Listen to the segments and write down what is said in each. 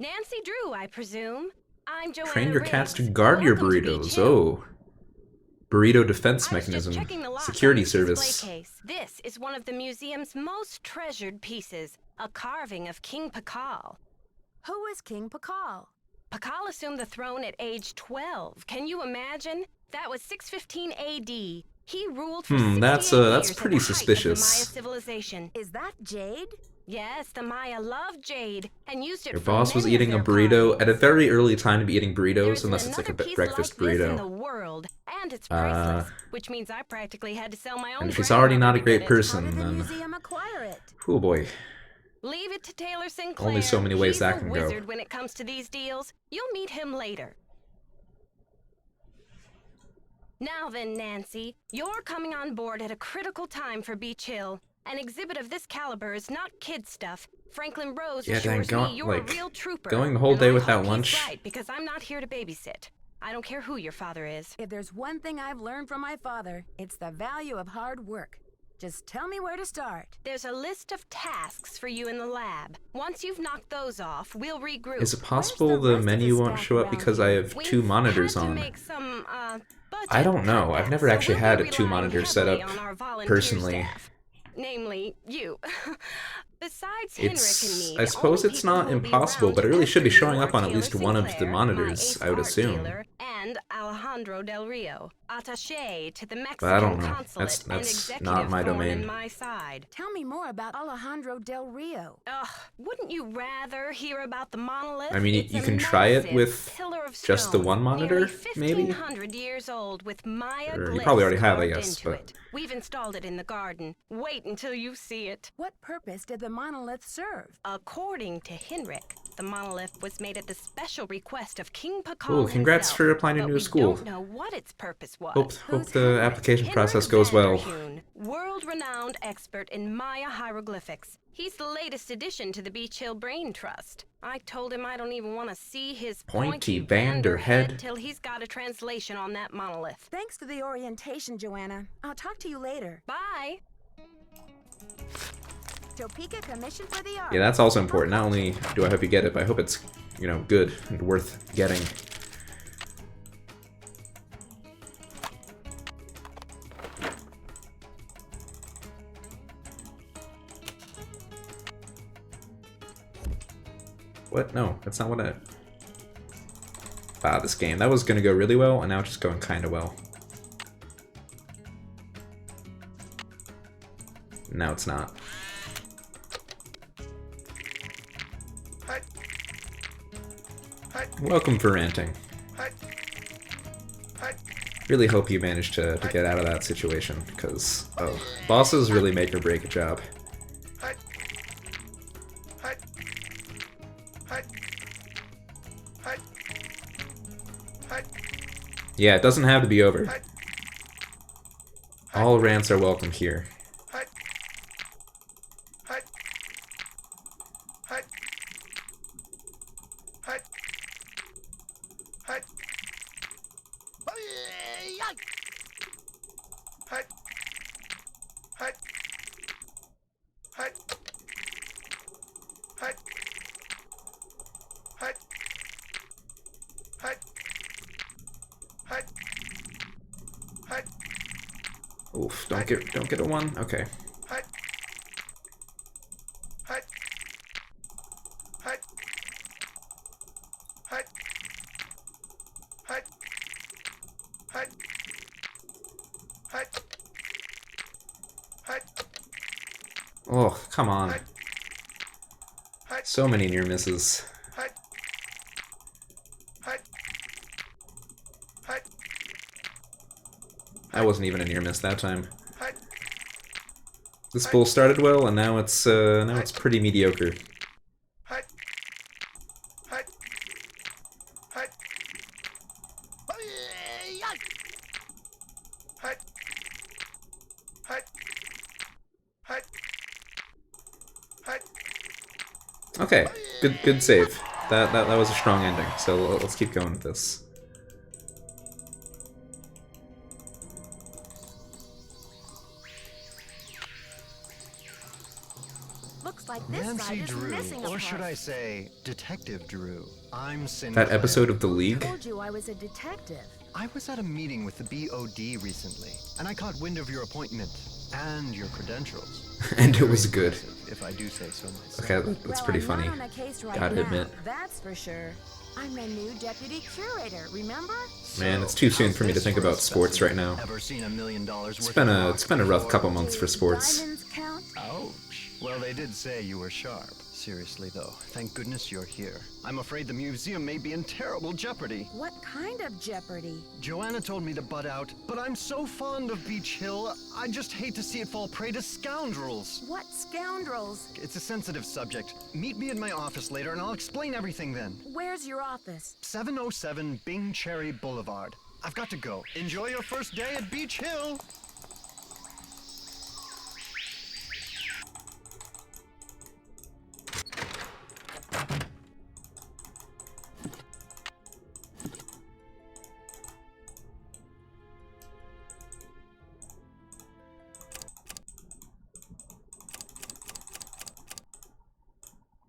Nancy Drew, I presume. I'm Joanna Train your cats to Riggs. guard your Welcome to Beach burritos. Hill. Oh. Burrito defense I was just mechanism. checking the lock on Security this display service. case. This is one of the museum's most treasured pieces, a carving of King Pakal. Who is King Pakal? Pakal assumed the throne at age 12. Can you imagine? That was 615 AD. He ruled for 68 that's years pretty at the height of the Maya suspicious. civilization. Is that Jade? Yes, the Maya loved jade and used it Your for boss was many of eating a their burrito carvings. at a very early time to be eating There burritos, isn't unless it's like a another piece breakfast like this in the burrito. world, and it's priceless, which means I practically had to sell my own And if he's already not a grandmother to great get it. How person, did the then... museum acquire it? Oh boy. Leave it to Taylor Sinclair. Only so many ways He's that a can go. wizard when it comes to these deals. You'll meet him later. Now then, Nancy, you're coming on board at a critical time for Beach Hill. An exhibit of this caliber is not kid stuff. Franklin Rose Yeah, dang, assures me you're a real trooper. going the whole and day I without hope he's lunch. right, because I'm not here to babysit. I don't care who your father is. If there's one thing I've learned from my father, it's the value of hard work. Just tell me where to start. There's a list of tasks for you in the lab. Once you've knocked those off, we'll regroup. Is it possible Where's the the rest of menu the won't staff show up around because I here? have We've two monitors had to on? make some, I don't know. budget I've never cutbacks, actually so had we'll a be two-monitor relying setup heavily on our volunteer personally. staff. Namely, you. Besides Henrik and It's... me, I the suppose only it's people not who'll be impossible, around but it to really should be pester showing you up are on at Taylor least one of the Sinclair, my monitors, ace I would art assume. dealer, and Alejandro Del Rio, attaché to the But I don't Mexican know. consulate and That's executive not my thorn domain. in my side. Tell me more about Alejandro Del Rio. Ugh, wouldn't you rather hear about the monolith? I mean, It's you a can try it massive with pillar of just the stone, one monitor, nearly maybe? 1,500 years old with Maya Or glyphs you probably already have, I carved guess, into but... it. We've installed it in the garden. Wait until you see it. What purpose did the monolith serve? According to Henrik, the monolith was made at the special request of King Pakal Ooh, congrats himself, for applying to but new we school. don't know what its purpose was. Hope Who's the Henrik? application Henrik process goes well. Vanderhoon, world-renowned expert in Maya hieroglyphics. He's the latest addition to the Beach Hill Brain Trust. I told him I don't even want to see his Pointy pointy Vanderhead till he's got a translation on that monolith. Thanks for the orientation, Joanna. I'll talk to you later. Bye! Topeka commission for the art. Yeah, that's also important. Not only do I hope you get it, but I hope it's, you know, good and worth getting. What? No, that's not what I... Ah, this game. That was gonna go really well, and now it's just going kinda well. Now it's not. Welcome for ranting. Really hope you managed to get out of that situation, because, oh, bosses really make or break a job. Yeah, it doesn't have to be over. All rants are welcome here. Oof, don't get a one? Okay. Oh, come on. So many near misses. That wasn't even a near miss that time. This bull started well, and now it's pretty mediocre. Okay, good save. That was a strong ending. So let's keep going with this. Looks like this side Nancy is Drew, missing a or should part. I say, Detective Drew. I'm Sinclair. That episode of The League? Told you I was a detective. I was at a meeting with the BOD recently, and I caught wind of your appointment and your credentials. And it was good. If I do say so myself. Okay, that's pretty I'm funny. Not on a case right Gotta now, admit. that's for sure. I'm the new deputy curator, remember? Man, it's too soon for me to think about sports right now. Ever seen $1 million worth It's been a rough before? couple months for sports. Diamonds count? Ouch. Well, they did say you were sharp. Seriously, though, thank goodness you're here. I'm afraid the museum may be in terrible jeopardy. What kind of jeopardy? Joanna told me to butt out, but I'm so fond of Beach Hill, I just hate to see it fall prey to scoundrels. What scoundrels? It's a sensitive subject. Meet me in my office later and I'll explain everything then. Where's your office? 707 Bing Cherry Boulevard. I've got to go. Enjoy your first day at Beach Hill.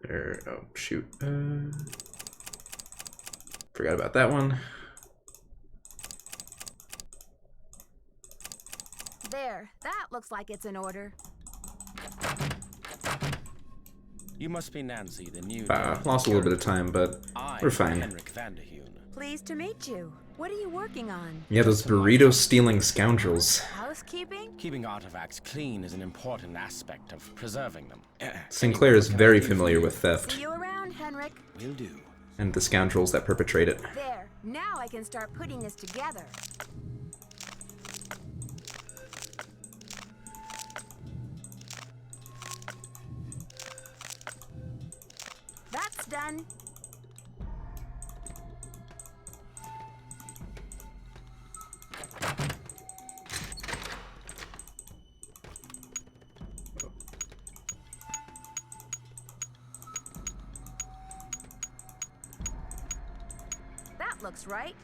Oh, shoot. Forgot about that one. There, that looks like it's in order. You must be Nancy, the new. Lost a little bit of time, but we're fine. Henrik Vanderheun. Pleased to meet you. What are you working on? Yeah, those burrito-stealing scoundrels. Housekeeping? Keeping artifacts clean is an important aspect of preserving them. Sinclair is very familiar with theft, See you around, Henrik. Will do. and the scoundrels that perpetrate it. There, now I can start putting this together. That's done. That looks right.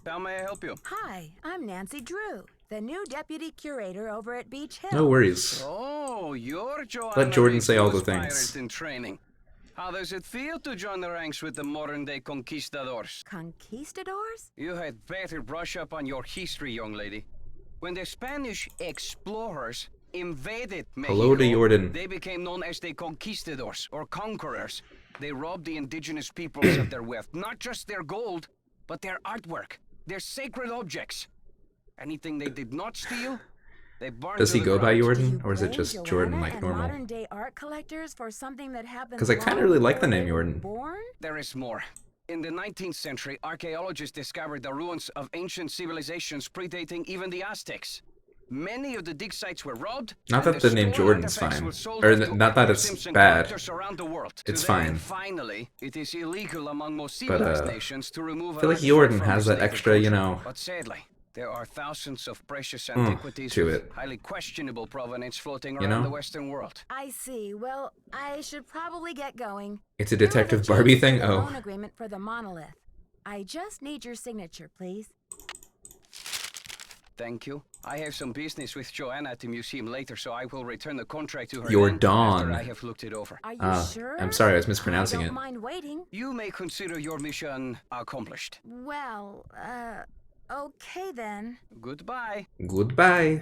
How may I help you? Hi, I'm Nancy Drew, the new deputy curator over at Beach Hill. No worries. Oh, you're Joanna. Let Jordan say all the Rico's things. pirate in training. How does it feel to join the ranks with the modern-day conquistadors? Conquistadors? You had better brush up on your history, young lady. When the Spanish explorers invaded Mexico, Hello to Jordan. they became known as the conquistadors, or conquerors. They robbed the indigenous peoples of their wealth, not just their gold, but their artwork, their sacred objects. Anything they did not steal, they burned Does to he the go by ground. Jordan, You or is it blame just Joanna Jordan like and normal? modern-day art collectors for something that happened 'Cause I kinda long really like the before name they were Jordan. Born? There is more. In the 19th century, archaeologists discovered the ruins of ancient civilizations predating even the Aztecs. Many of the dig sites were robbed. Not and that the name stolen Jordan's artifacts fine. were sold Or off to not that art it's museums and bad. collectors around the world. It's Today, fine. Finally, it is illegal among most But, civilized nations to remove I feel an like Jordan artifact has from that a extra, sacred you culture. know, But sadly, there are thousands of precious antiquities to with it. highly questionable provenance floating You around know? the Western world. I see. Well, I should probably get going. It's a Here are the Detective checks Barbie for thing? the Oh. loan agreement for the monolith. I just need your signature, please. Thank you. I have some business with Joanna at the museum later, so I will return the contract to her Your then Dawn. after I have looked it over. Are you Ah, sure? I'm sorry, I was mispronouncing I don't it. mind waiting. You may consider your mission accomplished. Well, okay then. Goodbye. Goodbye.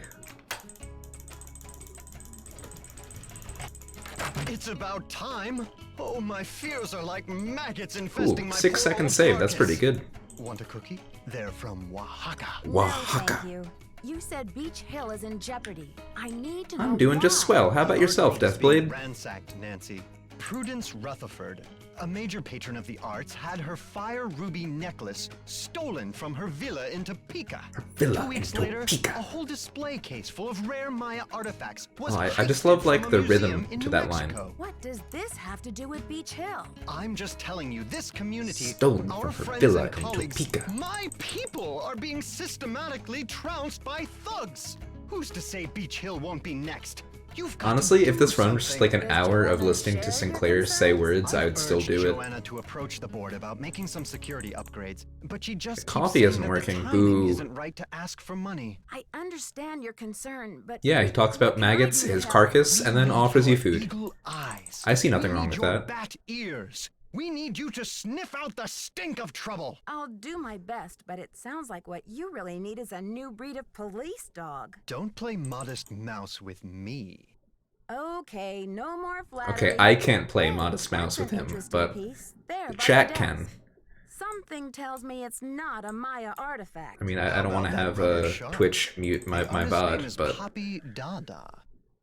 It's about time. Oh, my fears are like maggots infesting Ooh, my 6 poor second old save. That's pretty carcass. good. Want a cookie? They're from Oaxaca. No, Oaxaca. thank you. You said Beach Hill is in jeopardy. I need to know I'm doing just why. swell. How about yourself, Our gate's being Deathblade? ransacked, Nancy. Prudence Rutherford, a major patron of the arts, had her fire ruby necklace stolen from her villa in Topeka. villa 2 weeks in later, Topeka. a whole display case full of rare Maya artifacts was Oh, I just heisted love, like, from a the rhythm museum in to New that line. Mexico. What does this have to do with Beach Hill? I'm just telling you, this community, Stolen our from her friends villa and in colleagues, Topeka. my people are being systematically trounced by thugs. Who's to say Beach Hill won't be next? You've got to Honestly, if do this run was just like an something. hour of listening to Sinclair say words, I would I've still urged do it. Joanna to approach the board about making some security upgrades, but she just The keeps coffee saying isn't that working. the timing Boo. isn't right to ask for money. I understand your concern, but Yeah, he talks what about can I maggots, do to his help? carcass, We and then need offers you your food. Eagle eyes. I see nothing We wrong need with your that. bat ears. We need you to sniff out the stink of trouble. I'll do my best, but it sounds like what you really need is a new breed of police dog. Don't play modest mouse with me. Okay, no more flattery. Okay, I can't play Hey, Modest Mouse that's with an him, interesting but piece. There, the by chat the can. desk. Something tells me it's not a Maya artifact. I mean, I don't want to How about have that rubber shark? Twitch mute my The artist's VOD, name is but Poppy Dada.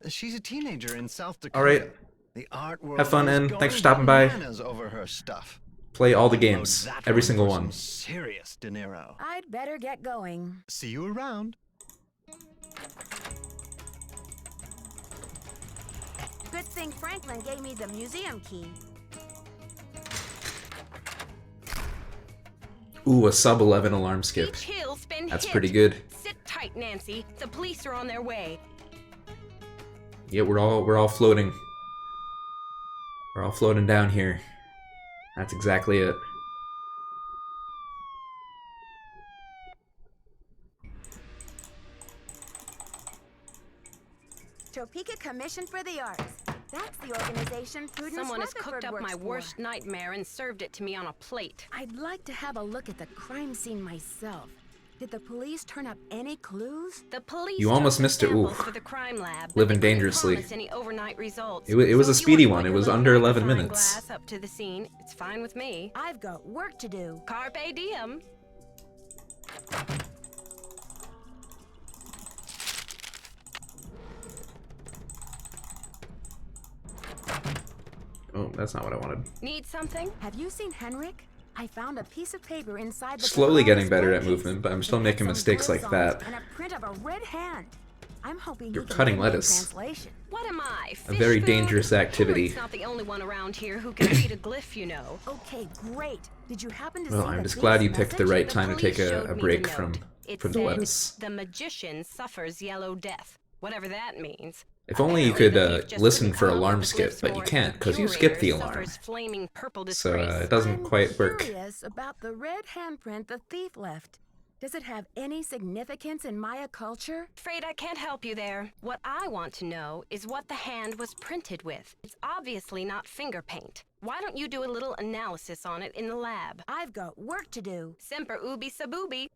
She's a teenager in South Dakota. alright. The art world Have fun, is N. going Thanks for stopping by. bananas over her stuff. Play all the Unload games. that Every one single for one. some serious dinero. I'd better get going. See you around. Good thing Franklin gave me the museum key. Ooh, a sub-11 alarm skip. Beach Hill's been That's hit. pretty good. Sit tight, Nancy. The police are on their way. Yeah, we're all floating. We're all floating down here. That's exactly it. Topeka Commission for the Arts. That's the organization Prudence Someone has Rutherford cooked up works my for. worst nightmare and served it to me on a plate. I'd like to have a look at the crime scene myself. Did the police turn up any clues? The police You almost took missed it. samples Ooh. for the crime lab, but Living they couldn't dangerously. promise any overnight results. It was a So if you speedy want one. to It put was your under little 11 magnifying minutes. glass up to the scene. It's fine with me. I've got work to do. Carpe diem. Oh, that's not what I wanted. Need something? Have you seen Henrik? I found a piece of paper inside the Slowly getting better Polaris at case. movement, but I'm still It had making some mistakes like glyphs on it that. And a print of a red hand. I'm hoping You're you can cutting give me a lettuce. translation. What am I? A very fish food? dangerous activity. Henrik's not the only one around here who can read a glyph, you know. Okay, great. Did you happen to Well, see I'm the just thief's glad you picked the message? right The time to police take showed a me break the from note. It the said, lettuce. "The magician suffers yellow death," whatever that means. If only you Apparently, could the thief just listen couldn't for come up alarm with the skip, glyphs but you for it. can't because you The skipped the curator alarm. suffers flaming purple So disgrace. it doesn't I'm quite work. curious about the red handprint the thief left. Does it have any significance in Maya culture? Afraid I can't help you there. What I want to know is what the hand was printed with. It's obviously not finger paint. Why don't you do a little analysis on it in the lab? I've got work to do. Semper ubi sub ubi.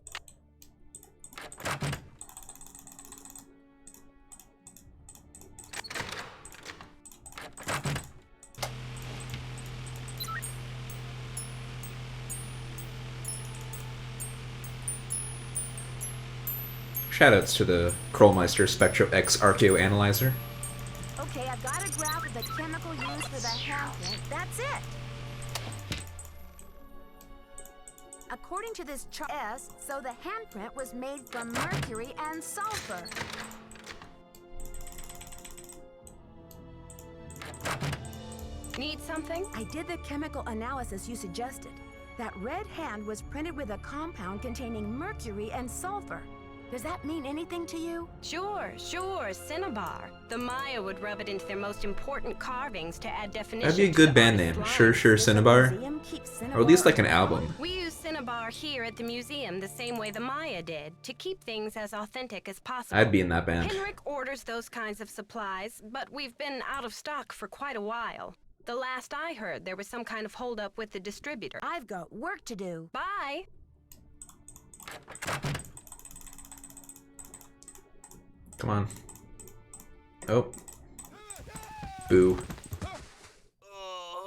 Shoutouts to the Krollmeister Spectro X Archeo Analyzer. Okay, I've got a graph of the chemical used for the handprint. That's it. According to this chart, so the handprint was made from mercury and sulfur. Need something? I did the chemical analysis you suggested. That red hand was printed with a compound containing mercury and sulfur. Does that mean anything to you? Sure, Cinnabar. The Maya would rub it into their most important carvings to add definition. That'd be a to good the band artist's name. Sure, lines. sure, Does the Cinnabar. museum keep Or at least like an Cinnabar? album. We use Cinnabar here at the museum the same way the Maya did, to keep things as authentic as possible. I'd be in that band. Henrik orders those kinds of supplies, but we've been out of stock for quite a while. The last I heard, there was some kind of holdup with the distributor. I've got work to do. Bye! Come on. Oh. Boo.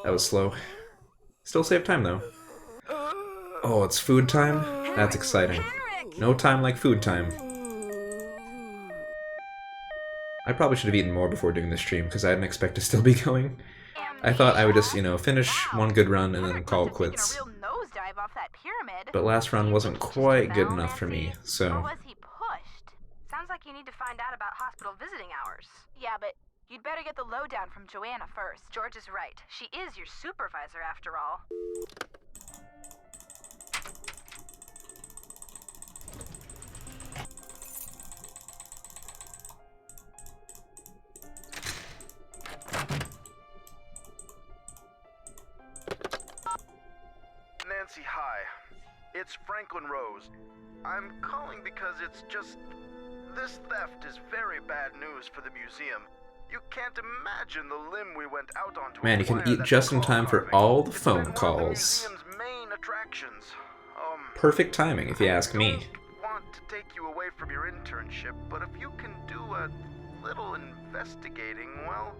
That was slow. Still save time though. Oh, it's food time? That's exciting. No time like food time. I probably should have eaten more before doing this stream because I didn't expect to still be going. I thought I would just, you know, finish one good run and then call it quits. But last run wasn't quite good enough for me, so... Or was he pushed? Sounds like you need to find out about hospital visiting hours. Yeah, but you'd better get the lowdown from Joanna first. George is right. She is your supervisor after all. Franklin Rose. I'm calling because it's just... This theft is very bad news for the museum. You can't imagine the limb we went out on to Man, you can acquire eat that just in claw time for carving. all the It's phone been one of the calls. museum's main attractions. Perfect timing, if you ask me. I don't want to take you away from your internship, but if you can do a little investigating, well,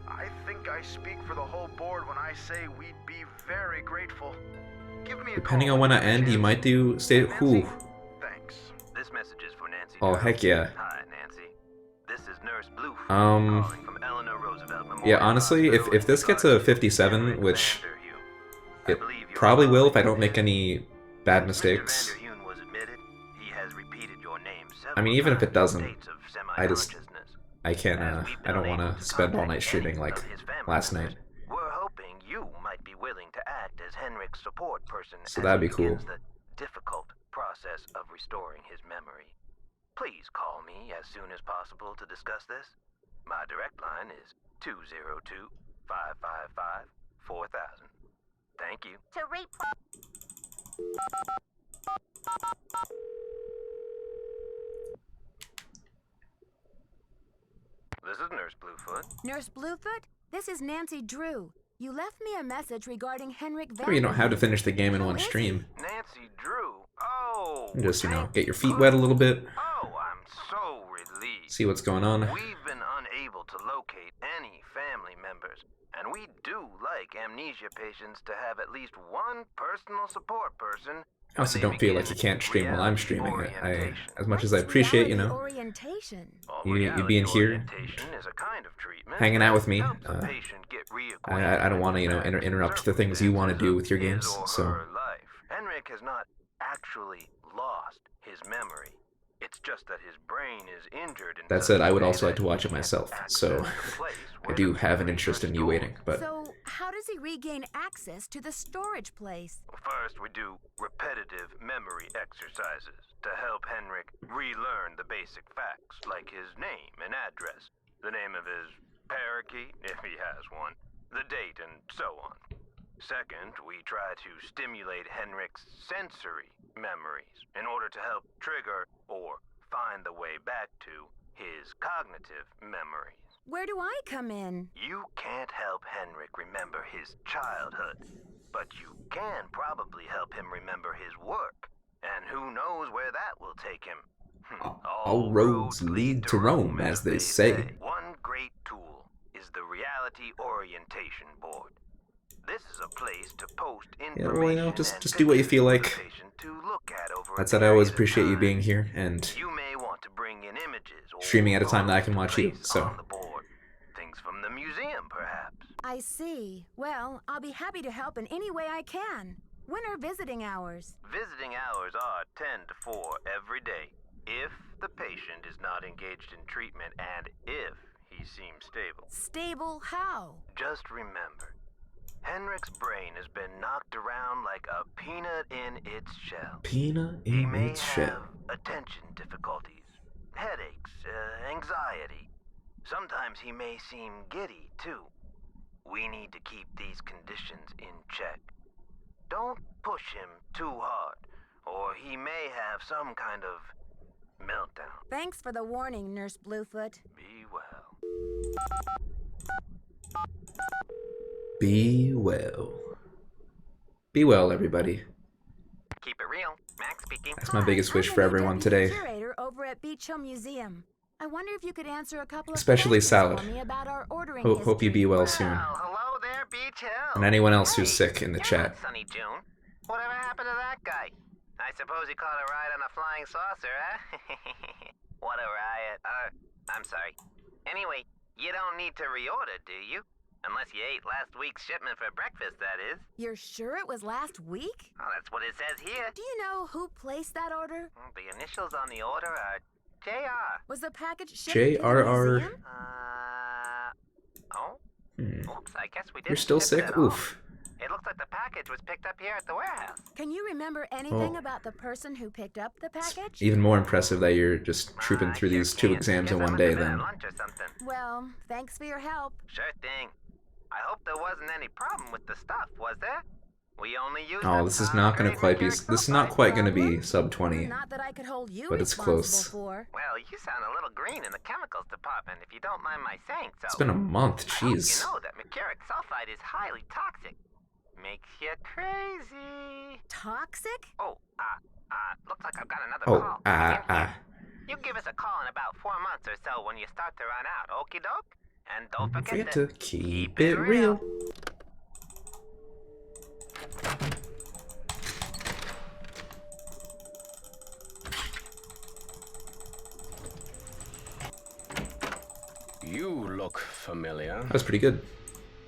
I think I speak for the whole board when I say we'd be very grateful. Give me a Depending call on when I you get a end, you chance. might do stay. Whew. Thanks. This message is for Nancy. Oh, Drew. heck yeah. Hi, Nancy. This is Nurse Blue. Um, Calling from Eleanor Roosevelt Memorial Yeah, honestly, if Hospital this in gets a regards to 57, Henrik which Vanderhew. I it believe you're probably will if I calling don't make any bad Mr. mistakes. Vanderhew was admitted. He has repeated your name several I mean, even if it times in doesn't, states of I just- semi-consciousness. I can't, As we've I don't been want unable to to spend all contact night streaming any like of his family last members, night. We're hoping you might be willing to act as Henrik's support person So as that'd he be cool. begins the difficult process of restoring his memory. Please call me as soon as possible to discuss this. My direct line is 202-555-4000. Thank you. To reply. This is Nurse Bluefoot. Nurse Bluefoot, this is Nancy Drew. You left me a message regarding Henrik Oh, you know how to Vanderhew. finish the game in Who one is he? stream. Nancy Drew. Oh. Just, you know, thank get your feet wet a little bit, Oh, I'm so relieved. see what's going on. We've been unable to locate any family members, and we do like amnesia patients to have at least one personal support person. I also when they don't feel like begin you can't stream while I'm reality streaming. orientation. As much as I What's appreciate, you reality know, orientation? Well, you reality being here, orientation is a kind of treatment hanging out with me. that helps a patient get I don't want to, you know, interrupt the things you want to do with your games. his or So her life. Henrik has not actually lost his memory. It's just that his brain is injured. In that such said, I a would way also like that to watch he it can't myself. access So the place I where do the have an memories interest are in you stored. waiting. But So, how does he regain access to the storage place? First, we do repetitive memory exercises to help Henrik relearn the basic facts, like his name and address, the name of his parakeet, if he has one, the date, and so on. Second, we try to stimulate Henrik's sensory memories in order to help trigger or find the way back to his cognitive memories. Where do I come in? You can't help Henrik remember his childhood, but you can probably help him remember his work. And who knows where that will take him. all roads lead to Rome, as they say. One great tool is the Reality Orientation Board. This is a place to post yeah, information well, you know, and just do what you feel pictures like. for the patient to look at over a That said, I always period of appreciate you time. being here and You may want to bring in images or streaming at a time that I can photos watch to you. place So on the board. Things from the museum, perhaps. I see. Well, I'll be happy to help in any way I can. When are visiting hours? Visiting hours are 10 to 4 every day, if the patient is not engaged in treatment and if he seems stable. Stable how? Just remember, Henrik's brain has been knocked around like a peanut in its shell. peanut He in may its have shell. attention difficulties, headaches, anxiety. Sometimes he may seem giddy, too. We need to keep these conditions in check. Don't push him too hard, or he may have some kind of meltdown. Thanks for the warning, Nurse Bluefoot. Be well. Be well. Be well, everybody. Keep it real. Max speaking. That's my Hi, biggest wish I'm for the everyone deputy today. Curator over at Beach Hill Museum. I wonder if you could answer a couple of Especially questions Salad. for me about our ordering Hope you be history. well soon. Hello there, Beach Hill. And anyone else who's Hey, sick in the you're chat. not Sunny June. Whatever happened to that guy? I suppose he caught a ride on a flying saucer, huh? What a riot. I'm sorry. Anyway, you don't need to reorder, do you? Unless you ate last week's shipment for breakfast, that is. You're sure it was last week? Oh, that's what it says here. Do you know who placed that order? The initials on the order are JR. Was the package shipped to the JRR. museum? Oh? Oops, I guess we didn't You're still ship it sick? at all. Oof. It looks like the package was picked up here at the warehouse. Can you remember anything Oh. about the person who picked up the package? Even more impressive that you're just trooping I through sure these 2 can't. exams Guess in I one must day have been at then. lunch or something. Well, thanks for your help. Sure thing. I hope there wasn't any problem with the stuff, was there? We only use Oh, this is not gonna quite be. This is not quite gonna be sub 20. Not that I could hold you But it's responsible close. for. Well, you sound a little green in the chemicals department, if you don't mind my saying so. It's been a month. I hope Jeez. you know that mercuric sulfide is highly toxic. Makes you crazy. Toxic? Oh, looks like I've got another Oh, call. You give us a call in about 4 months or so when you start to run out, okie doke? And don't Don't forget forget to keep it real. You look familiar. That was pretty good.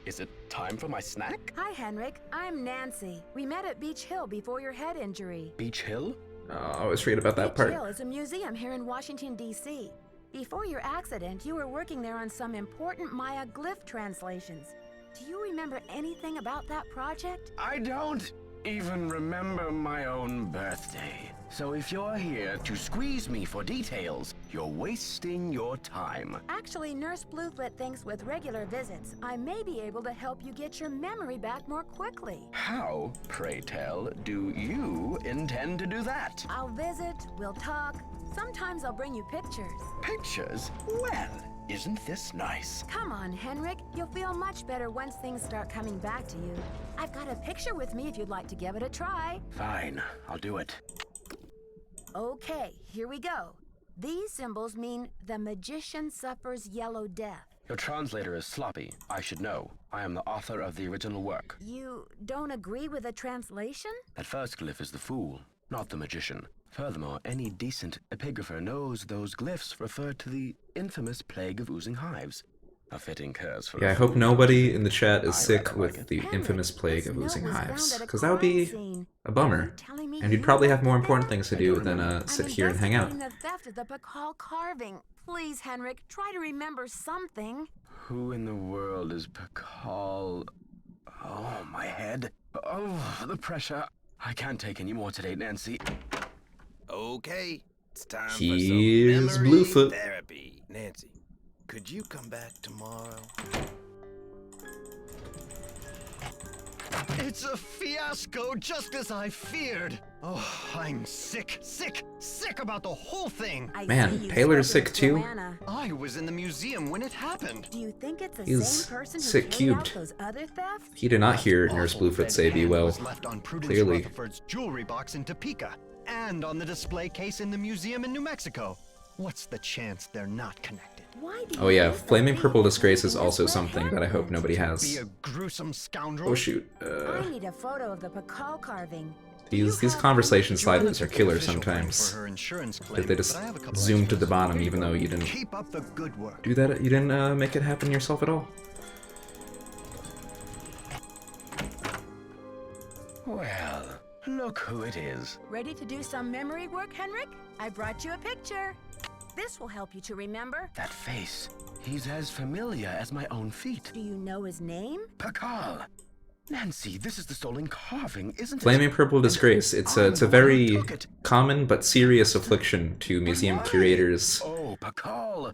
Is it time for my snack? Hi, Henrik. I'm Nancy. We met at Beach Hill before your head injury. Beach Hill? Oh, I always forget about that Beach part. Hill is a museum here in Washington, D.C. Before your accident, you were working there on some important Maya glyph translations. Do you remember anything about that project? I don't even remember my own birthday. So if you're here to squeeze me for details, you're wasting your time. Actually, Nurse Bluefoot thinks with regular visits, I may be able to help you get your memory back more quickly. How, pray tell, do you intend to do that? I'll visit, we'll talk. Sometimes I'll bring you pictures. Pictures? Well, isn't this nice? Come on, Henrik. You'll feel much better once things start coming back to you. I've got a picture with me if you'd like to give it a try. Fine, I'll do it. Okay, here we go. These symbols mean the magician suffers yellow death. Your translator is sloppy. I should know. I am the author of the original work. You don't agree with the translation? That first glyph is the fool, not the magician. Furthermore, any decent epigrapher knows those glyphs refer to the infamous plague of oozing hives. A fitting curse for Yeah, a I hope fool. nobody in the chat is I sick rather with like it. the Henrik, infamous plague this of note oozing was found hives, at a because that would be crime scene. a Are bummer. you telling me And you'd you probably have left more it important there? things to do than I'm sit here and hang out. investigating the theft of the Pakal carving. Please, Henrik, try to remember something. Who in the world is Pakal? Oh, my head. Oh, the pressure. I can't take any more today, Nancy. Okay, it's time for Here's some memory Bluefoot. therapy. Nancy, could you come back tomorrow? It's a fiasco, just as I feared. Oh, I'm sick about the whole thing. I Man, see you Taylor's spoke sick with too. Joanna. I was in the museum when it happened. Do you think it's the He's same person who sick carried out cubed. those other thefts? He did not hear Awful Nurse Bluefoot red say be hand well. was left on Prudence Clearly. Rutherford's jewelry box in Topeka, and on the display case in the museum in New Mexico. What's the chance they're not connected? Why do Oh you yeah, think the Flaming thief Purple was Disgrace is using also this red something that I hope handprint? nobody Be has. a gruesome scoundrel. Oh shoot. I need a photo of the Pakal carving. These conversation Joanna sliders are took an killer official claim sometimes. for her insurance claim, If they just but I have a couple zoom to the extras. bottom Here even go. though you didn't Keep up the good work. do that. You didn't make it happen yourself at all. Well, look who it is. Ready to do some memory work, Henrik? I brought you a picture. This will help you to remember. That face. He's as familiar as my own feet. Do you know his name? Pakal. Nancy, this is the stolen carving, isn't it? Flaming Purple Disgrace. It's a very common but serious affliction to museum curators. Oh, Pakal.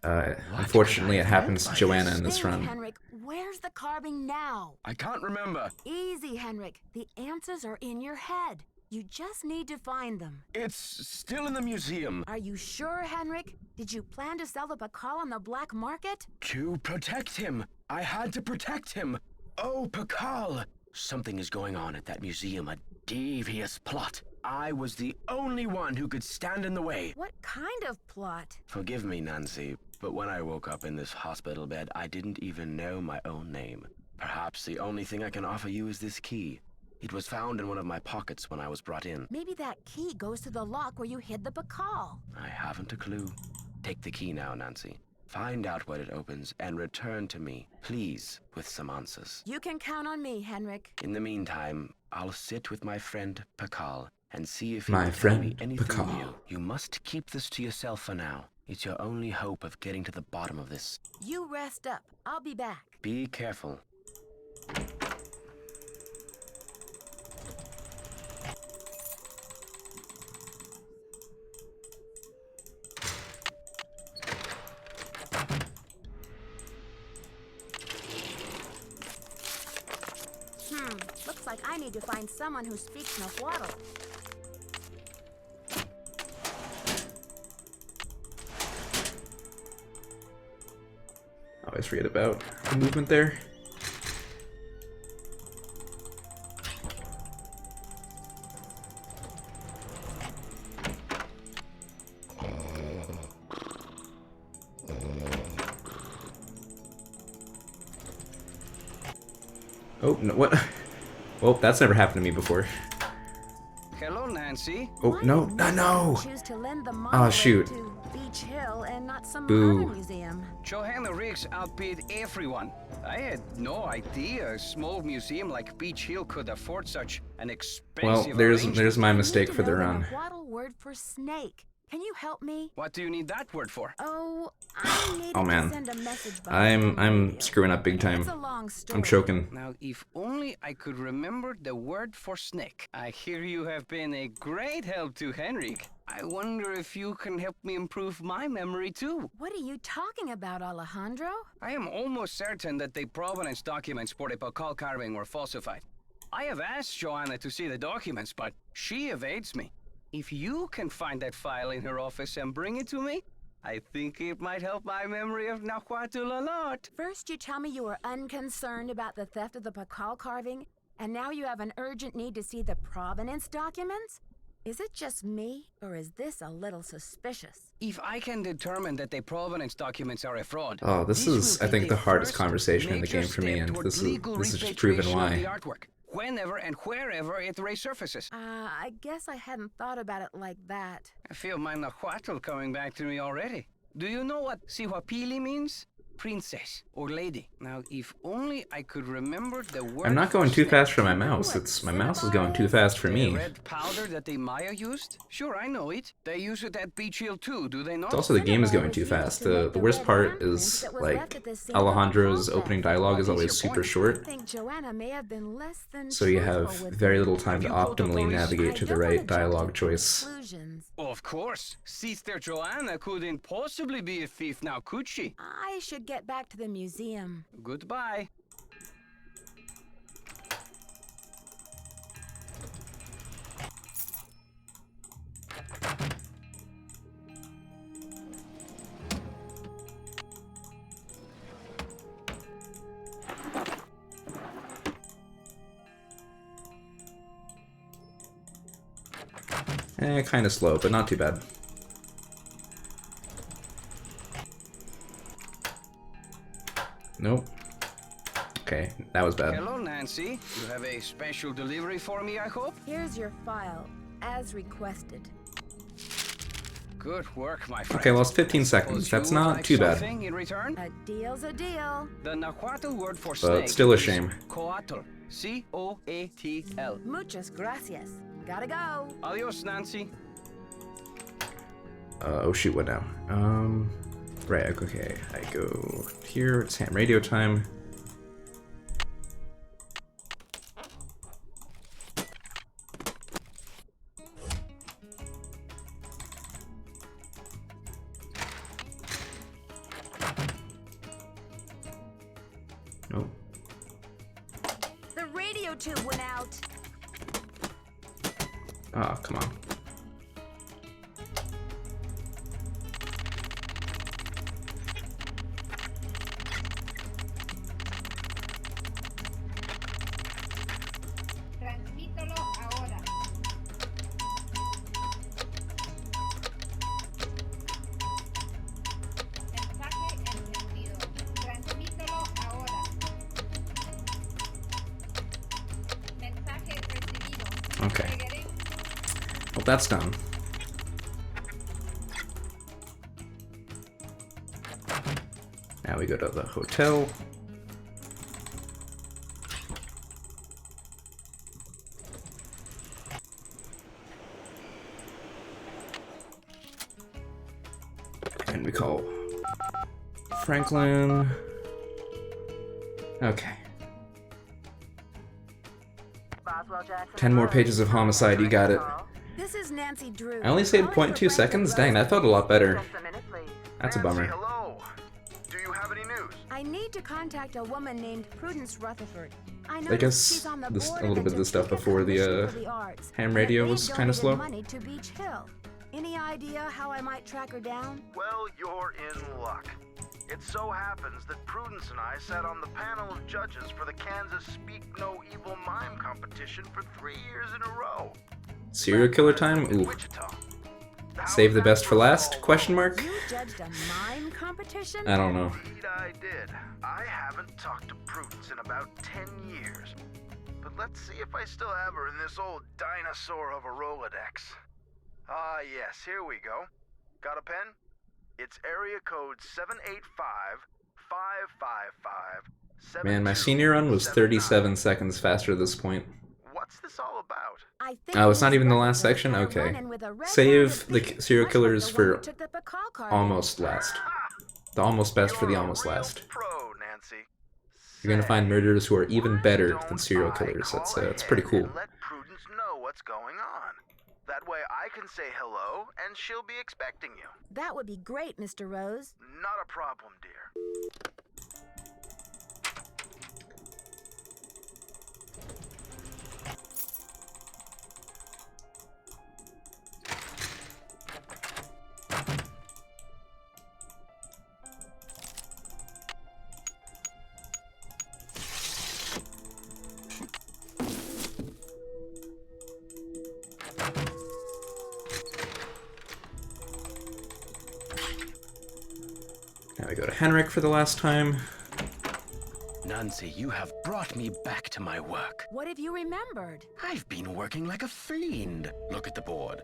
Unfortunately, it happens to Joanna in this Think, run. Henrik, where's the carving now? I can't remember. Easy, Henrik. The answers are in your head. You just need to find them. It's still in the museum. Are you sure, Henrik? Did you plan to sell the Pakal on the black market? To protect him. I had to protect him. Oh, Pakal. Something is going on at that museum, a devious plot. I was the only one who could stand in the way. What kind of plot? Forgive me, Nancy, but when I woke up in this hospital bed, I didn't even know my own name. Perhaps the only thing I can offer you is this key. It was found in one of my pockets when I was brought in. Maybe that key goes to the lock where you hid the Pakal. I haven't a clue. Take the key now, Nancy. Find out what it opens and return to me, please, with some answers. You can count on me, Henrik. In the meantime, I'll sit with my friend Pakal and see if he My will tell friend me anything Pakal. new. You must keep this to yourself for now. It's your only hope of getting to the bottom of this. You rest up. I'll be back. Be careful. Looks like I need to find someone who speaks Nahuatl. I always forget about the movement there. Oh, no, what? Well, that's never happened to me before. Hello, Nancy. Oh, no, no! Choose to lend the Oh, shoot. to Beach Hill and not some Boo. other museum. Johanna Riggs outbid everyone. I had no idea a small museum like Beach Hill could afford such an expensive Well, there's arrangement. my I need mistake to for the know run. Nahuatl word for snake. Can you help me? What do you need that word for? Oh, I needed Oh, man. to send a message by I'm radio. screwing up big time. It's a long story. I'm choking. Now, if only I could remember the word for snake. I hear you have been a great help to Henrik. I wonder if you can help me improve my memory too. What are you talking about, Alejandro? I am almost certain that the provenance documents for the Pakal carving were falsified. I have asked Joanna to see the documents, but she evades me. If you can find that file in her office and bring it to me, I think it might help my memory of Nahuatl a lot. First, you tell me you were unconcerned about the theft of the Pakal carving, and now you have an urgent need to see the provenance documents? Is it just me, or is this a little suspicious? If I can determine that the provenance documents are a fraud, Oh, this is, will I be think, the hardest first conversation in the major game for me, step and toward this is legal just proven repatriation of why. the artwork, whenever and wherever it resurfaces. I guess I hadn't thought about it like that. I feel my Nahuatl coming back to me already. Do you know what Sihuapili means? Princess or lady. Now, if only I could remember the word. I'm not going for too snake. fast for my mouse. My mouse is going too fast for The me. red powder that the Maya used? Sure, I know it. They use it at Beach Hill too, do they not? It's also the game is going too fast. The worst part is, like, Alejandro's opening dialogue is always super I short, think Joanna may have been less than so you have truthful with very her. little time to optimally navigate to the right dialogue choice. Conclusions. Of course. Sister Joanna couldn't possibly be a thief now, could she? I should get back to the museum. Goodbye. Kind of slow, but not too bad. Nope. Okay, that was bad. Hello, Nancy. You have a special delivery for me, I hope? Here's your file, as requested. Good work, my friend. Okay, lost 15 Suppose seconds. you That's would not like too bad. something in return? A deal's a deal. The Nahuatl word for But snake still a is shame. Coatl. C-O-A-T-L. Muchas gracias. Gotta go. Adios, Nancy. Oh shoot, what now? Right, okay, I go here, it's ham radio time. Nope. The radio tube went out. Ah, come on. Transmítelo ahora. Mensaje entendido. Transmítelo ahora. Mensaje recibido. Okay. Seguiré. Well, that's done. Now we go to the hotel. And we call Franklin. Okay. 10 more pages of homicide, you got it. This is Nancy Drew. I only saved Calling for 0.2 seconds? Dang, that felt a lot better. That's a Nancy, bummer. hello. Do you have any news? I need to contact a woman named Prudence Rutherford. I guess this, a little bit of this stuff before the ham radio was kind of slow. Money to Beach Hill. Any idea how I might track her down? Well, you're in luck. It so happens that Prudence and I sat on the panel of judges for the Kansas Speak No Evil Mime competition for 3 years in a row. Serial killer time? Ooh. Save the best for last? Question mark? You judged a mime competition? I don't know. Indeed I did. I haven't talked to Prudence in about 10 years. But let's see if I still have her in this old dinosaur of a Rolodex. Ah, yes, here we go. Got a pen? It's area code 785-555-7. Man, my senior run was 37 seconds faster at this point. What's this all about? Oh, it's not even the last section? Okay. Save the serial killers for almost last. The almost best for the almost last. You're gonna find murderers who are even better than serial killers. That's pretty cool. Let Prudence know what's going on. That way I can say hello, and she'll be expecting you. That would be great, Mr. Rose. Not a problem, dear. Now we go to Henrik for the last time. Nancy, you have brought me back to my work. What have you remembered? I've been working like a fiend. Look at the board.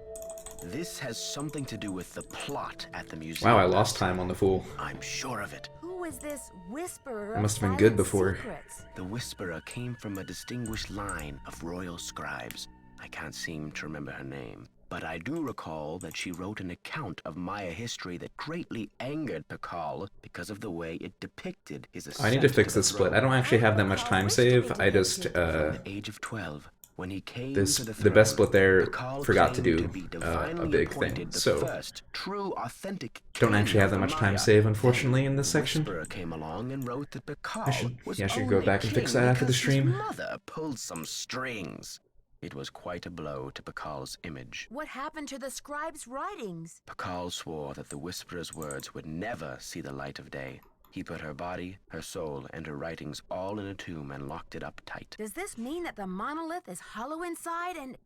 This has something to do with the plot at the museum. Wow, I lost time on the Fool. I'm sure of it. Who was this whisperer? It must have been good before. Secrets? The whisperer came from a distinguished line of royal scribes. I can't seem to remember her name. But I do recall that she wrote an account of Maya history that greatly angered Pakal because of the way it depicted his ascent. I need to fix this split. I don't actually have that much time save. I just, From the age of 12, when he came this, to the the best throne, split there Pakal forgot to claimed do be a divinely big appointed thing. the So, first true, authentic don't king actually have that of much time Maya. save, unfortunately, in this section. Whisperer came along and wrote that Pakal I should was go only back and fix king that after the because stream. His mother pulled some strings. It was quite a blow to Pakal's image. What happened to the scribe's writings? Pakal swore that the whisperer's words would never see the light of day. He put her body, her soul, and her writings all in a tomb and locked it up tight. Does this mean that the monolith is hollow inside and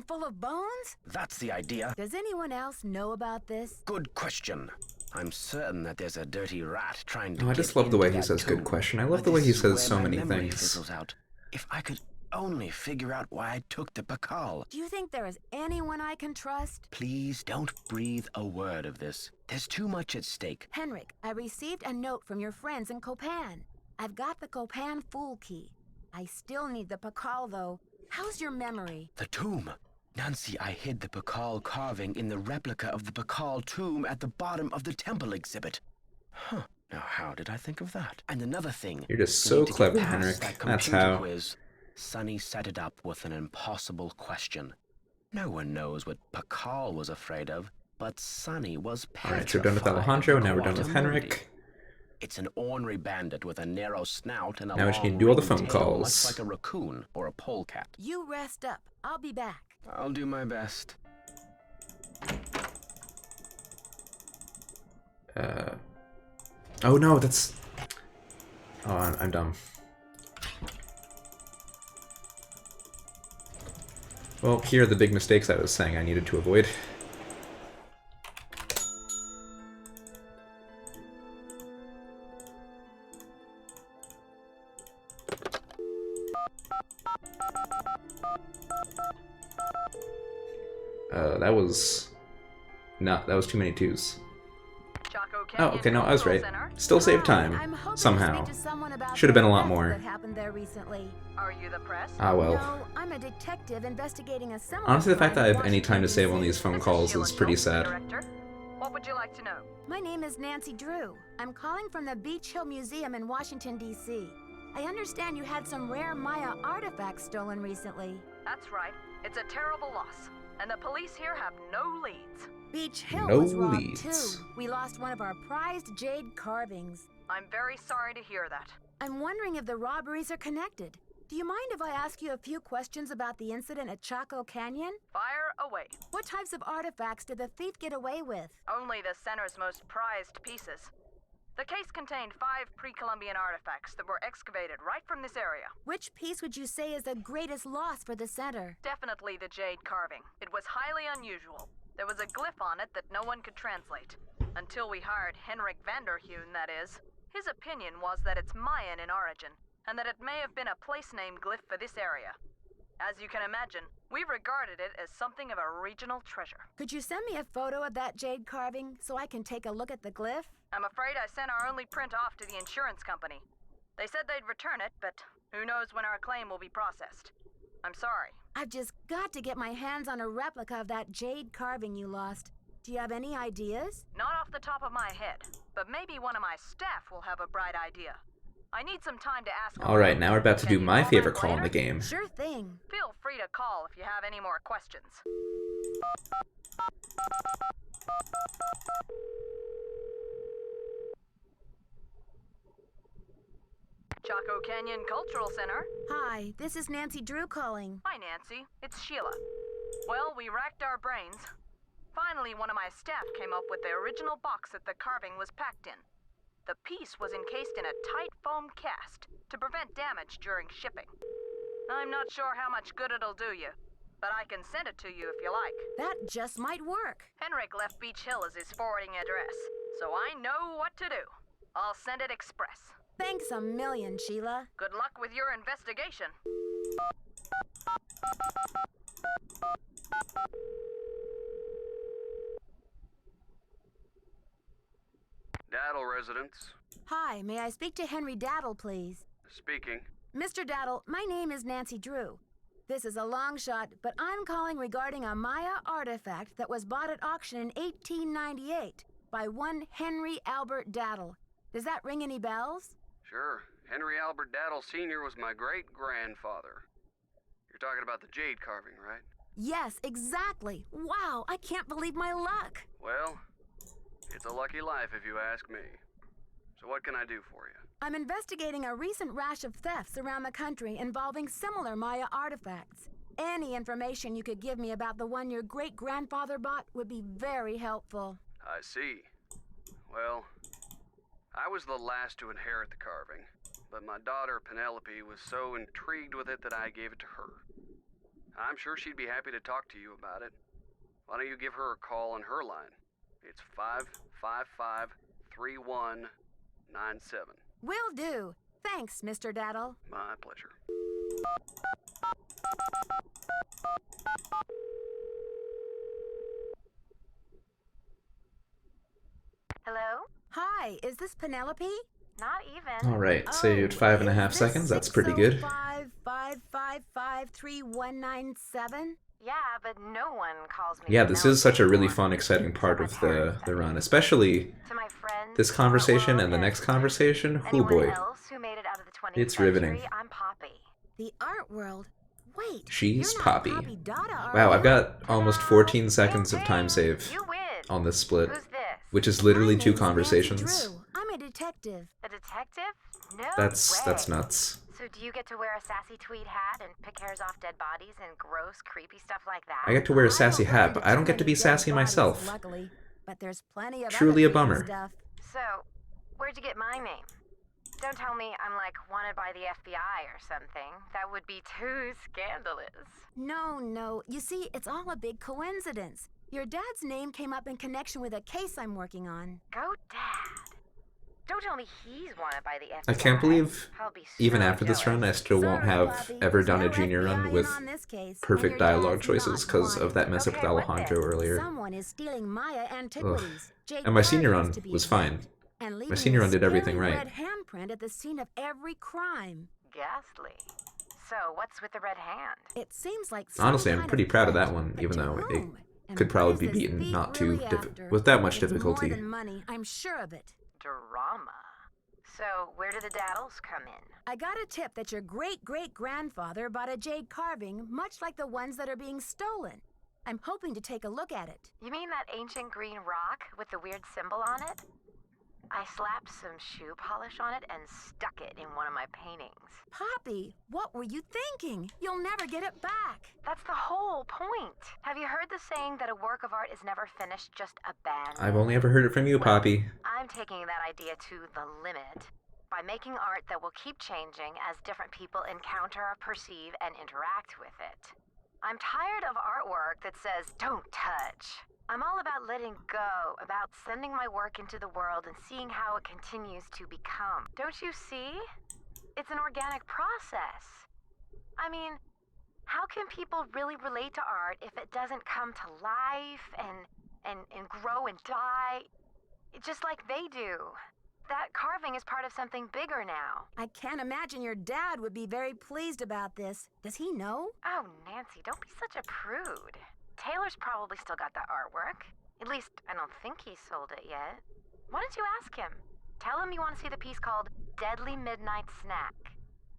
full of bones? That's the idea. Does anyone else know about this? Good question. I'm certain that there's a dirty rat trying to Oh, I get just love the way into he that says tomb. good question. I love But the way he this is says where so my many memory things. fizzles out. If I could only figure out why I took the Pakal. Do you think there is anyone I can trust? Please don't breathe a word of this. There's too much at stake. Henrik, I received a note from your friends in Copan. I've got the Copan Fool key. I still need the Pakal, though. How's your memory? The tomb. Nancy, I hid the Pakal carving in the replica of the Pakal tomb at the bottom of the temple exhibit. Huh. Now, how did I think of that? And another thing. You're just we so need to get clever, past Henrik. that That's computer how. Quiz. Sonny set it up with an impossible question. No one knows what Pakal was afraid of, but Sonny was petrified. Alright, so we're done with Alejandro, of now we're done with Quantum Henrik. Mundi. It's an ornery bandit with a narrow snout and a Now we just long need to do all the ringed phone tail, calls. much like a raccoon or a polecat. You rest up. I'll be back. I'll do my best. Oh no, that's... Oh, I'm dumb. Well, here are the big mistakes I was saying I needed to avoid. That was... No, that was too many twos. Oh, okay, no, I was right. Still saved time, somehow. Should have been a lot more. That happened there recently. Are you the press? Ah, well. No, I'm a detective investigating a similar Honestly, the fact that I crime have in any time to save on Washington, these phone This is calls Sheila is pretty Schultz, sad. Director. What would you like to know? My name is Nancy Drew. I'm calling from the Beach Hill Museum in Washington, D.C. I understand you had some rare Maya artifacts stolen recently. That's right. It's a terrible loss. And the police here have no leads. Beach Hill No was robbed leads. too. We lost one of our prized jade carvings. I'm very sorry to hear that. I'm wondering if the robberies are connected. Do you mind if I ask you a few questions about the incident at Chaco Canyon? Fire away. What types of artifacts did the thief get away with? Only the center's most prized pieces. The case contained 5 pre-Columbian artifacts that were excavated right from this area. Which piece would you say is the greatest loss for the center? Definitely the jade carving. It was highly unusual. There was a glyph on it that no one could translate. Until we hired Henrik Vanderheun, that is. His opinion was that it's Mayan in origin, and that it may have been a place name glyph for this area. As you can imagine, we regarded it as something of a regional treasure. Could you send me a photo of that jade carving so I can take a look at the glyph? I'm afraid I sent our only print off to the insurance company. They said they'd return it, but who knows when our claim will be processed. I'm sorry. I've just got to get my hands on a replica of that jade carving you lost. Do you have any ideas? Not off the top of my head, but maybe one of my staff will have a bright idea. I need some time to ask. Alright, now we're about to do my favorite call in the game. Sure thing. Feel free to call if you have any more questions. Chaco Canyon Cultural Center. Hi, this is Nancy Drew calling. Hi, Nancy. It's Sheila. Well, we racked our brains. Finally, one of my staff came up with the original box that the carving was packed in. The piece was encased in a tight foam cast to prevent damage during shipping. I'm not sure how much good it'll do you, but I can send it to you if you like. That just might work. Henrik left Beach Hill as his forwarding address, so I know what to do. I'll send it express. Thanks a million, Sheila. Good luck with your investigation. Daddle residence. Hi, may I speak to Henry Daddle, please? Speaking. Mr. Daddle, my name is Nancy Drew. This is a long shot, but I'm calling regarding a Maya artifact that was bought at auction in 1898 by one Henry Albert Daddle. Does that ring any bells? Sure. Henry Albert Daddle Sr. was my great-grandfather. You're talking about the jade carving, right? Yes, exactly. Wow, I can't believe my luck. Well, it's a lucky life if you ask me. So what can I do for you? I'm investigating a recent rash of thefts around the country involving similar Maya artifacts. Any information you could give me about the one your great-grandfather bought would be very helpful. I see. Well, I was the last to inherit the carving, but my daughter Penelope was so intrigued with it that I gave it to her. I'm sure she'd be happy to talk to you about it. Why don't you give her a call on her line? It's 555-3197. Will do. Thanks, Mr. Daddle. My pleasure. Hello? Hi, is this Penelope? Not even. Alright, saved 5.5 seconds. That's pretty good. 605-555-3197? Yeah, but no one calls me. Yeah, this is such a really fun, exciting part of the run, especially To my friends, this conversation and the next conversation. Oh boy, else who made it out of the 20th it's riveting. I'm Poppy. The art world? Wait, She's you're not Poppy. Poppy Dada, are Wow, you? I've got almost 14 seconds of time save You win. on this split, Who's this? which is literally My 2 name's Nancy conversations. Drew. I'm a detective. A detective? No That's way. nuts. So do you get to wear a sassy tweed hat and pick hairs off dead bodies and gross, creepy stuff like that? I get to wear a sassy don't hat, run but into I don't too get to be many dead sassy bodies, myself. Luckily, but there's plenty of Truly other a bummer. creepy stuff. So, where'd you get my name? Don't tell me I'm like wanted by the FBI or something. That would be too scandalous. No. You see, it's all a big coincidence. Your dad's name came up in connection with a case I'm working on. Go, Dad. Don't tell me he's wanted by the FBI. I can't believe, I'll be so even after this jealous. run, I still won't Sorry, have Poppy, ever there's done a no junior FBI run in with on this case, and perfect your dialogue dad's choices not because of wanted. that mess up with Okay, what Alejandro then? earlier. Someone is stealing Maya antiquities. Jade And my senior run carvings, to be was exact, fine. and My leaving senior a run did everything scary right. red handprint at the scene of every crime. Ghastly. So, what's with the red hand? It seems like some Honestly, I'm kind pretty of proud of theft, that one, but even to though it whom? And could what probably is be this beaten thief not too really after? with that much It's difficulty. More than money, I'm sure of it. Drama. So, where do the daddles come in? I got a tip that your great-great-grandfather bought a jade carving much like the ones that are being stolen. I'm hoping to take a look at it. You mean that ancient green rock with the weird symbol on it? I slapped some shoe polish on it and stuck it in one of my paintings. Poppy, what were you thinking? You'll never get it back. That's the whole point. Have you heard the saying that a work of art is never finished, just abandoned? I've only ever heard it from you, Poppy. I'm taking that idea to the limit by making art that will keep changing as different people encounter, perceive, and interact with it. I'm tired of artwork that says, don't touch. I'm all about letting go, about sending my work into the world and seeing how it continues to become. Don't you see? It's an organic process. I mean, how can people really relate to art if it doesn't come to life and grow and die, just like they do? That carving is part of something bigger now. I can't imagine your dad would be very pleased about this. Does he know? Oh, Nancy, don't be such a prude. Taylor's probably still got that artwork. At least, I don't think he sold it yet. Why don't you ask him? Tell him you want to see the piece called Deadly Midnight Snack.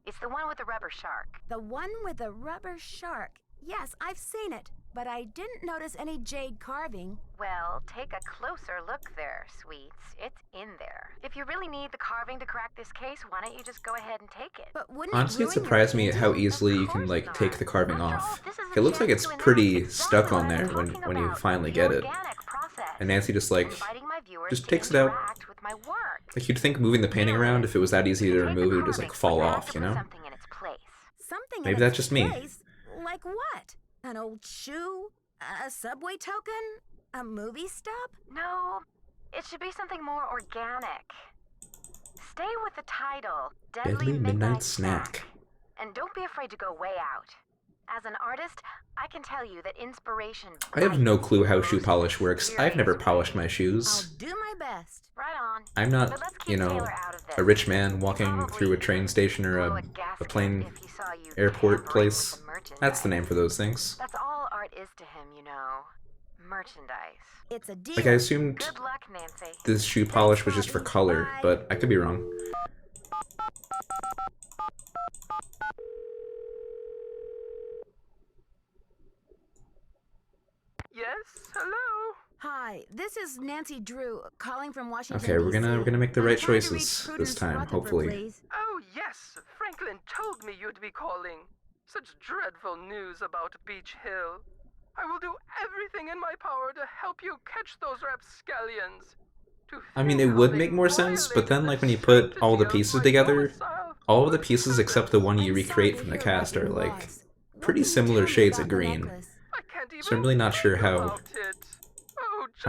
It's the one with the rubber shark. The one with the rubber shark. Yes, I've seen it, but I didn't notice any jade carving. Well, take a closer look there, sweets. It's in there. If you really need the carving to crack this case, why don't you just go ahead and take it? But wouldn't Honestly, it ruin your surprised me at how painting? easily you can, like, take the carving off. It looks like it's pretty stuck on there when you finally get it. And Nancy just, like, just takes it out. Like, you'd think moving the painting around, if it was that easy to remove, it would just, like, fall off, you know? Something Maybe in that's its just me. place? Like what? An old shoe? A subway token? A movie stub? No, it should be something more organic. Stay with the title, Deadly Midnight Snack. And don't be afraid to go way out. As an artist, I can tell you that inspiration... I have no clue how shoe polish works. I've never polished my I'll shoes. do my best. Right on. I'm not, you know, a rich man walking through a train station or a plane airport place. That's the name for those things. That's all art is to him, you know. Merchandise. It's a deal. Like, I assumed Good luck, Nancy. this shoe polish was just for color, but I could be wrong. Yes, hello? Hi, this is Nancy Drew, calling from Washington, Okay, we're DC. gonna make the I'm right trying to reach choices Prudence this time, Rutherford, hopefully. please. Oh, yes, Franklin told me you'd be calling. Such dreadful news about Beach Hill. I will do everything in my power to help you catch those rapscallions. I mean, it would make more sense, but then, like, when you put all the pieces together, all of the pieces except the one you recreate from the cast are, like, pretty similar shades of green. So I'm really not sure how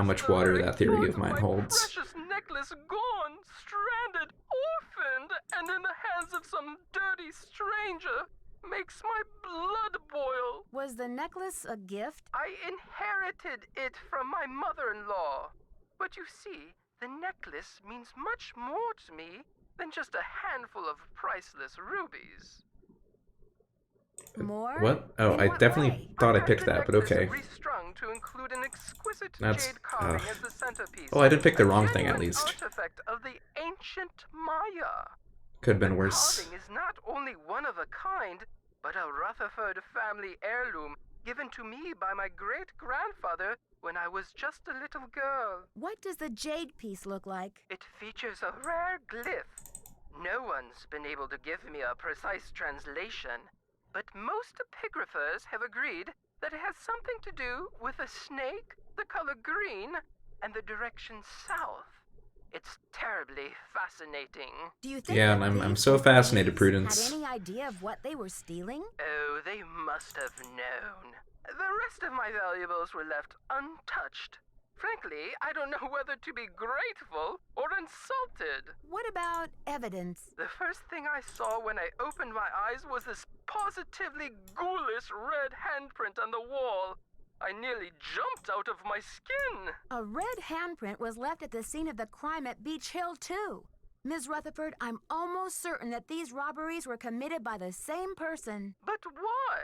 much water that theory of mine holds. Precious necklace gone, stranded, orphaned, and in the hands of some dirty stranger. Makes my blood boil. Was the necklace a gift? I inherited it from my mother-in-law. But you see, the necklace means much more to me than just a handful of priceless rubies. More? What? Oh, I definitely thought I picked that, but okay. Restrung to include an exquisite That's... jade carving as the centerpiece. Oh, I didn't pick the wrong thing, at least. Artifact of the ancient Maya. Could have been worse. Carving is not only one of a kind, but a Rutherford family heirloom given to me by my great-grandfather when I was just a little girl. What does the jade piece look like? It features a rare glyph. No one's been able to give me a precise translation, but most epigraphers have agreed that it has something to do with a snake, the color green, and the direction south. It's terribly fascinating. Do you think Yeah, that I'm these so fascinated, thieves Prudence. had any idea of what they were stealing? Oh, they must have known. The rest of my valuables were left untouched. Frankly, I don't know whether to be grateful or insulted. What about evidence? The first thing I saw when I opened my eyes was this positively ghoulish red handprint on the wall. I nearly jumped out of my skin. A red handprint was left at the scene of the crime at Beach Hill, too. Ms. Rutherford, I'm almost certain that these robberies were committed by the same person. But why?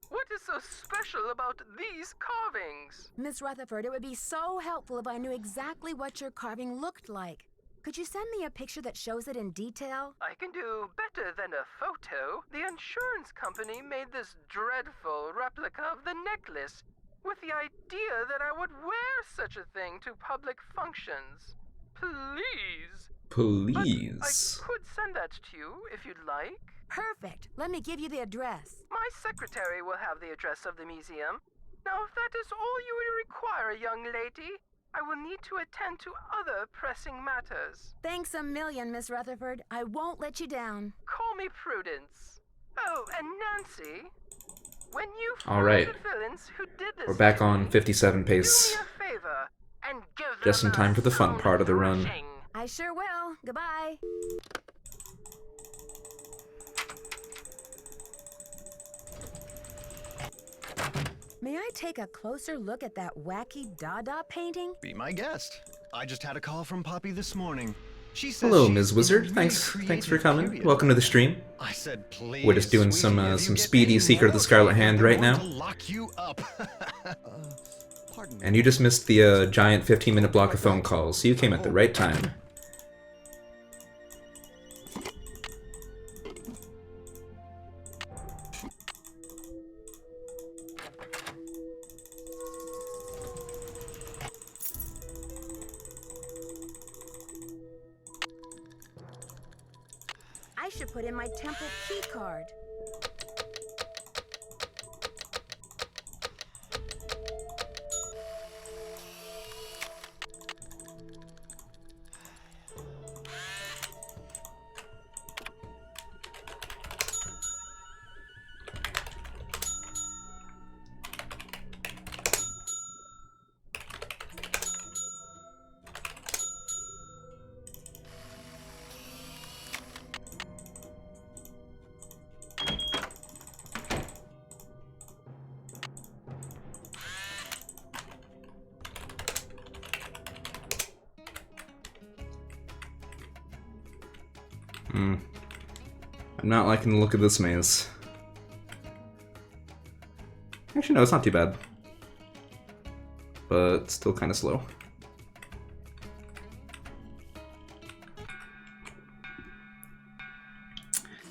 What is so special about these carvings? Miss Rutherford, it would be so helpful if I knew exactly what your carving looked like. Could you send me a picture that shows it in detail? I can do better than a photo. The insurance company made this dreadful replica of the necklace with the idea that I would wear such a thing to public functions. Please, please. I could send that to you if you'd like. Perfect. Let me give you the address. My secretary will have the address of the museum. Now, if that is all you would require, young lady, I will need to attend to other pressing matters. Thanks a million, Miss Rutherford. I won't let you down. Call me Prudence. Oh, and Nancy, when you All find right. the villains who did this, We're back on 57 pace. do me a favor and give Just in them time a for the fun sound part of the run. thrashing. I sure will. Goodbye. May I take a closer look at that wacky Dada painting? Be my guest. I just had a call from Poppy this morning. She says Hello, she's Ms. in a Wizard. really Thanks for creative coming. period. Welcome to the stream. I said, please. We're just doing sweetie, if you some get speedy any Secret of the more Scarlet favors, Hand they're right going now. to lock you up. Pardon me. And you just missed the giant 15-minute block of phone calls, so you came at the right time. I should put in my temple key card. I'm not liking the look of this maze. Actually, no, it's not too bad. But still kind of slow.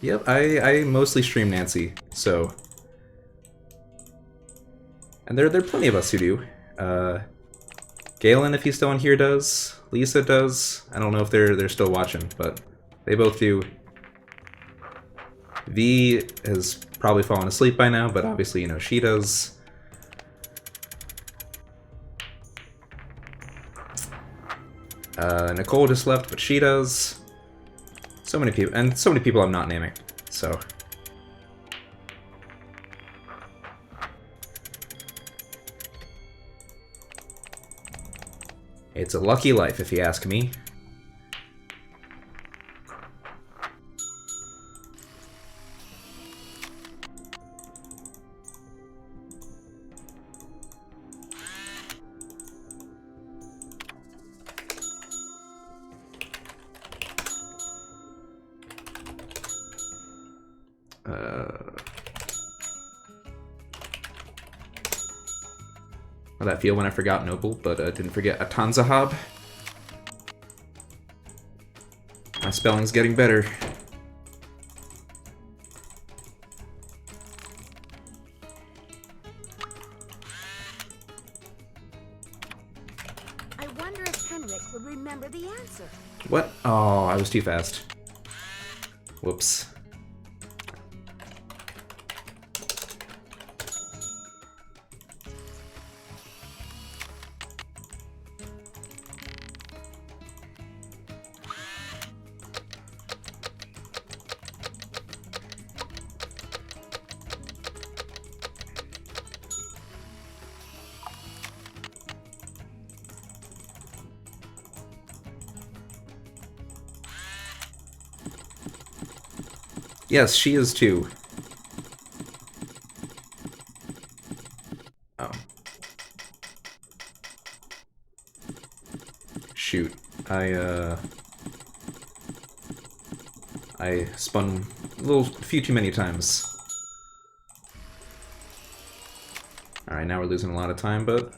Yep, I mostly stream Nancy, so... And there are plenty of us who do. Galen, if he's still in here, does. Lisa does. I don't know if they're still watching, but they both do. V has probably fallen asleep by now, but obviously, you know, she does. Nicole just left, but she does. So many people, and so many people I'm not naming, so... It's a lucky life, if you ask me. How'd that feel when I forgot Noble, but didn't forget Atanzahab? My spelling's getting better. I wonder if Henrik would remember the answer. What? Oh, I was too fast. Whoops. Yes, she is too. Oh. Shoot. I spun a few too many times. Alright, now we're losing a lot of time, but...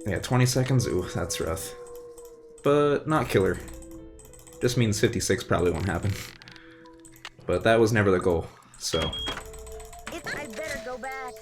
Yeah, 20 seconds? Ooh, that's rough. But not killer. Just means 56 probably won't happen. But that was never the goal, so... I better go back.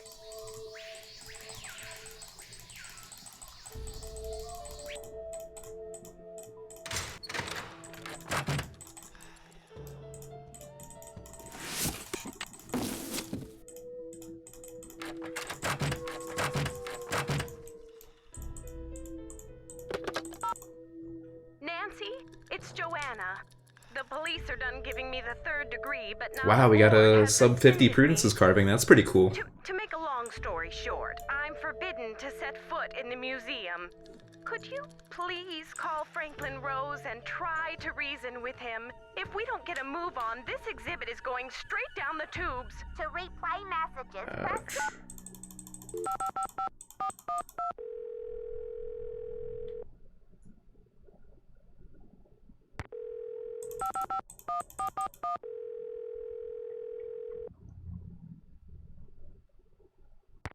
police are done giving me the 3rd degree, but now Wow, we got a sub 50 Prudence's carving. That's pretty cool. To make a long story short, I'm forbidden to set foot in the museum. Could you please call Franklin Rose and try to reason with him? If we don't get a move on, this exhibit is going straight down the tubes. To replay messages, press...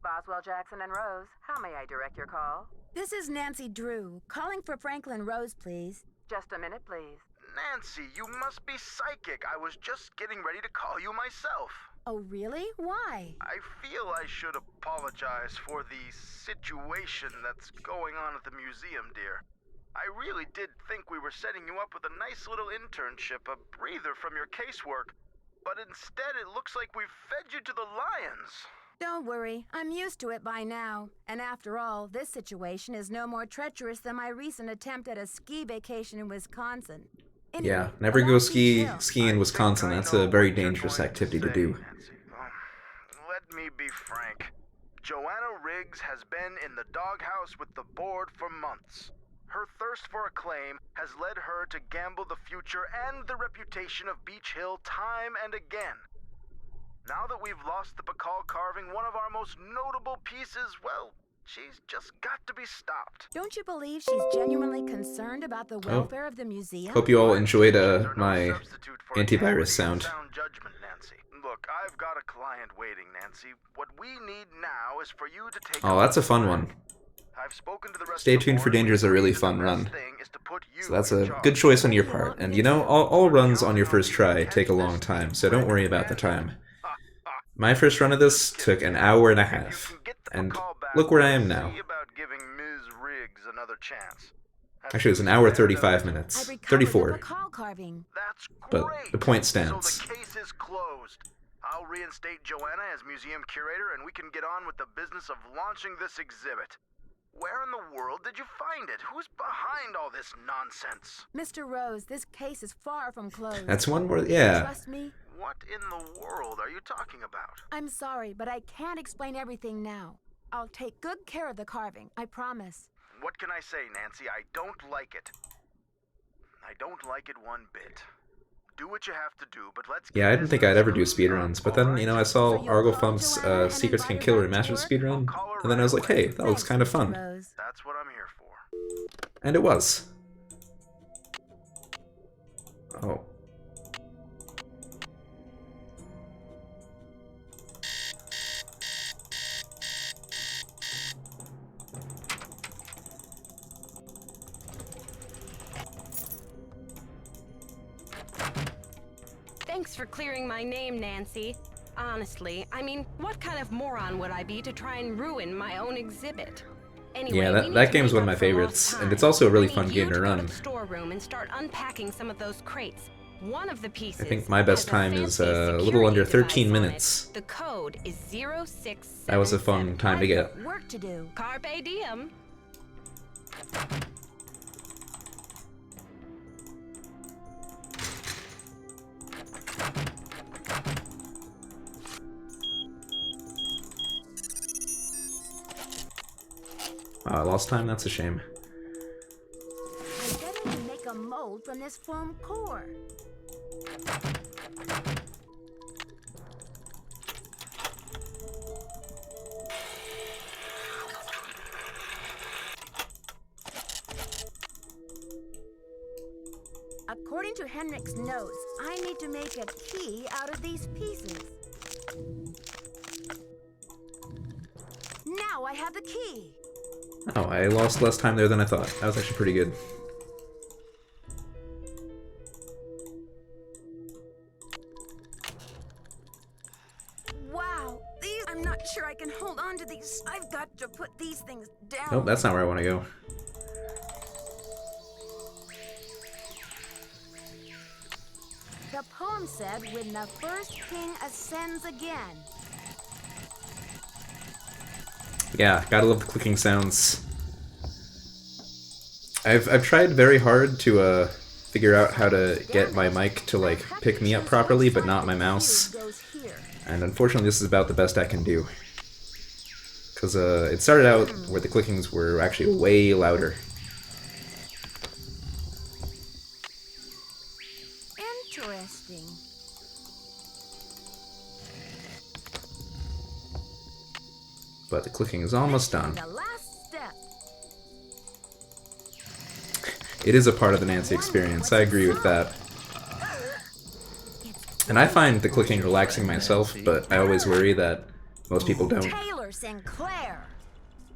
Boswell, Jackson, and Rose, how may I direct your call? This is Nancy Drew, calling for Franklin Rose, please. Just a minute, please. Nancy, you must be psychic. I was just getting ready to call you myself. Oh, really? Why? I feel I should apologize for the situation that's going on at the museum, dear. I really did think we were setting you up with a nice little internship, a breather from your casework. But instead, it looks like we've fed you to the lions. Don't worry, I'm used to it by now. And after all, this situation is no more treacherous than my recent attempt at a ski vacation in Wisconsin. Anyway, Yeah, never go ski in Wisconsin. That's a very dangerous activity to do. Let me be frank. Joanna Riggs has been in the doghouse with the board for months. Her thirst for acclaim has led her to gamble the future and the reputation of Beach Hill time and again. Now that we've lost the Bacall carving, one of our most notable pieces, well, she's just got to be stopped. Don't you believe she's genuinely concerned about the welfare of the museum? Hope you all enjoyed my antivirus sound. Judgment, Nancy. Look, I've got a client waiting, Nancy. What we need now is for you to take... Oh, that's a fun one. I've spoken to the rest Stay of the tuned for board. Danger's a really fun run. So that's a good choice on your part. And you know, all runs on your first try take a long time, so don't worry about the time. My first run of this took an hour and a half, and look where I am now. Actually, it was an hour 35 minutes. 34. But the point stands. So the case is closed. I'll reinstate Joanna as museum curator, and we can get on with the business of launching this exhibit. Where in the world did you find it? Who's behind all this nonsense? Mr. Rose, this case is far from closed. That's one more, yeah. Trust me. What in the world are you talking about? I'm sorry, but I can't explain everything now. I'll take good care of the carving, I promise. What can I say, Nancy? I don't like it. I don't like it one bit. Do what you have to do, but let's... Yeah, I didn't think I'd ever do speedruns, but then, you know, I saw Argo Thump's Secrets Can Kill Remastered speedrun, and then I was like, hey, that looks kind of fun. That's what I'm here for. And it was. Oh. Thanks for clearing my name, Nancy. Honestly, I mean, what kind of moron would I be to try and ruin my own exhibit? Anyway, yeah, that game's one of my favorites, and it's also a really fun game to run. Go to the storeroom and start unpacking some of those crates. One of the pieces I think my best time is a little under 13 minutes. The code is 0677. That was a fun time to get. Work to do. Carpe diem. I lost time, that's a shame. I'm getting to make a mold from this foam core. According to Henrik's notes, I need to make a key out of these pieces. Now I have the key. Oh, I lost less time there than I thought. That was actually pretty good. Wow, these... I'm not sure I can hold on to these. I've got to put these things down. Oh, that's not where I want to go. The poem said, when the first king ascends again. Yeah, gotta love the clicking sounds. I've tried very hard to figure out how to get my mic to like pick me up properly, but not my mouse. And unfortunately, this is about the best I can do. Because it started out where the clickings were actually way louder. Interesting. But the clicking is almost done. The last step. It is a part of the Nancy experience, I agree with that. And I find the clicking relaxing myself, but I always worry that most people don't. Taylor Sinclair.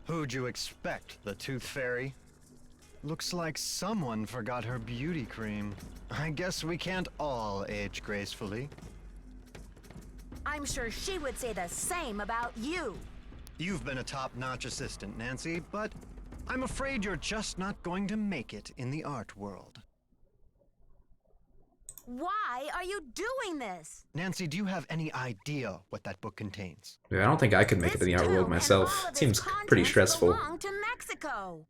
Who'd you expect, the Tooth Fairy? Looks like someone forgot her beauty cream. I guess we can't all age gracefully. I'm sure she would say the same about you. You've been a top-notch assistant, Nancy, but I'm afraid you're just not going to make it in the art world. Why are you doing this? Nancy, do you have any idea what that book contains? Yeah, I don't think I could make it in the art world myself. It seems pretty stressful. Belong to Mexico.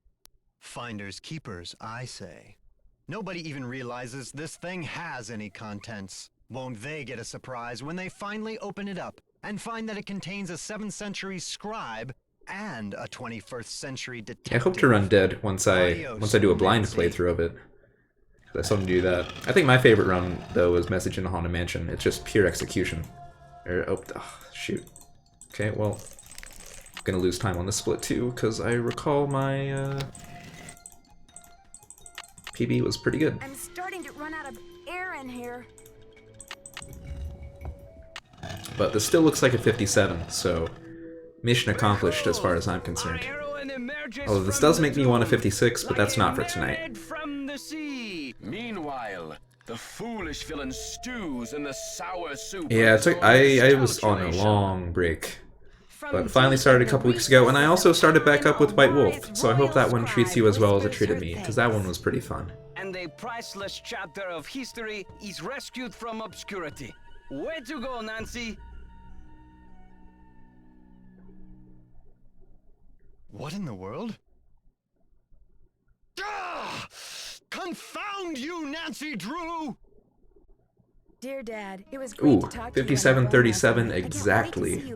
Finders keepers, I say. Nobody even realizes this thing has any contents. Won't they get a surprise when they finally open it up and find that it contains a 7th century scribe and a 21st century detective? I hope to run dead once I do a blind playthrough of it. I still need to do that. I think my favorite run though is Message in a Haunted Mansion. It's just pure execution. Oh, shoot. Okay, well, I'm gonna lose time on this split too because I recall my PB was pretty good. I'm starting to run out of air in here. But this still looks like a 57, so mission accomplished as far as I'm concerned. Although this does make me want a 56, but that's not for tonight. Meanwhile, the foolish villain stews in the sour soup. Yeah, I was on a long break, but finally started a couple weeks ago, and I also started back up with White Wolf, so I hope that one treats you as well as it treated me, because that one was pretty fun. And a priceless chapter of history is rescued from obscurity. Way to go, Nancy! What in the world? Ah! Confound you, Nancy Drew! Dear Dad, it was great Ooh, to talk to you. 5737 exactly.